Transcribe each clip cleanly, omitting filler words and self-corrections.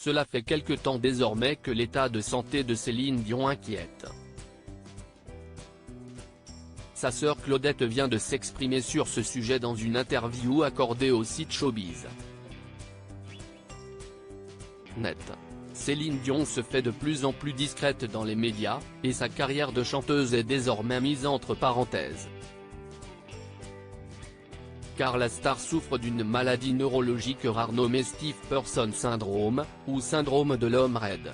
Cela fait quelque temps désormais que l'état de santé de Céline Dion inquiète. Sa sœur Claudette vient de s'exprimer sur ce sujet dans une interview accordée au site Showbiz. Net. Céline Dion se fait de plus en plus discrète dans les médias, et sa carrière de chanteuse est désormais mise entre parenthèses. Car la star souffre d'une maladie neurologique rare nommée Stiff Person Syndrome, ou syndrome de l'homme raide.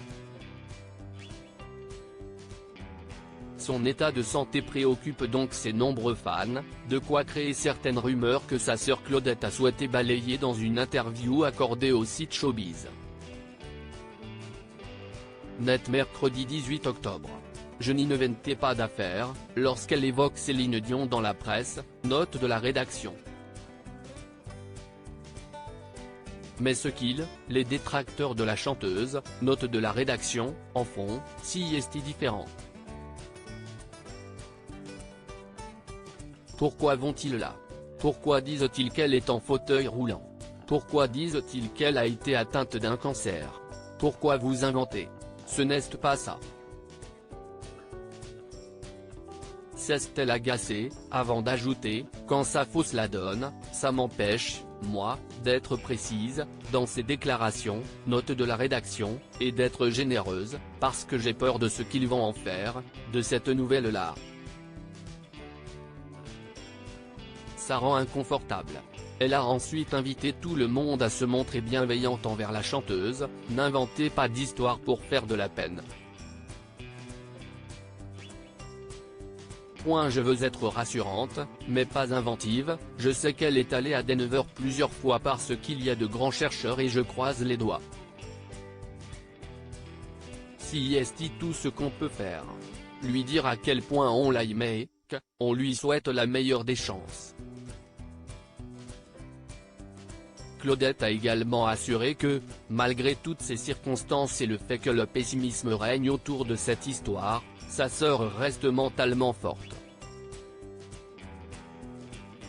Son état de santé préoccupe donc ses nombreux fans, de quoi créer certaines rumeurs que sa sœur Claudette a souhaité balayer dans une interview accordée au site Showbiz. Net mercredi 18 octobre. Je n'y n'inventais pas d'affaire, lorsqu'elle évoque Céline Dion dans la presse, note de la rédaction. Mais ce qu'ils, les détracteurs de la chanteuse, note de la rédaction, en font, si est différent. Pourquoi vont-ils là? Pourquoi disent-ils qu'elle est en fauteuil roulant? Pourquoi disent-ils qu'elle a été atteinte d'un cancer? Pourquoi vous inventez? Ce n'est pas ça. Cesse-t-elle agacée, avant d'ajouter, quand ça fausse la donne, ça m'empêche, moi, d'être précise, dans ses déclarations, note de la rédaction, et d'être généreuse, parce que j'ai peur de ce qu'ils vont en faire, de cette nouvelle-là. Ça rend inconfortable. Elle a ensuite invité tout le monde à se montrer bienveillante envers la chanteuse, n'inventez pas d'histoire pour faire de la peine. Je veux être rassurante, mais pas inventive, je sais qu'elle est allée à Denver plusieurs fois parce qu'il y a de grands chercheurs et je croise les doigts. Si est tout ce qu'on peut faire. Lui dire à quel point on l'aime et qu'on lui souhaite la meilleure des chances. Claudette a également assuré que, malgré toutes ces circonstances et le fait que le pessimisme règne autour de cette histoire, sa sœur reste mentalement forte.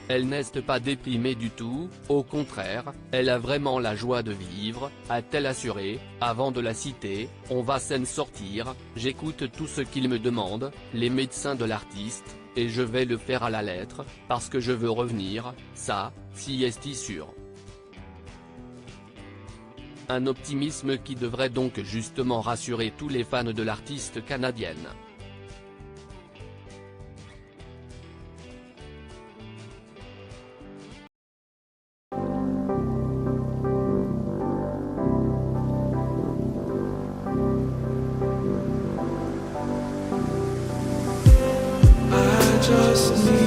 Elle n'est pas déprimée du tout, au contraire, elle a vraiment la joie de vivre, a-t-elle assuré, avant de la citer, on va s'en sortir, j'écoute tout ce qu'ils me demandent, les médecins de l'artiste, et je vais le faire à la lettre, parce que je veux revenir, ça, si est sûr. Un optimisme qui devrait donc justement rassurer tous les fans de l'artiste canadienne. I just need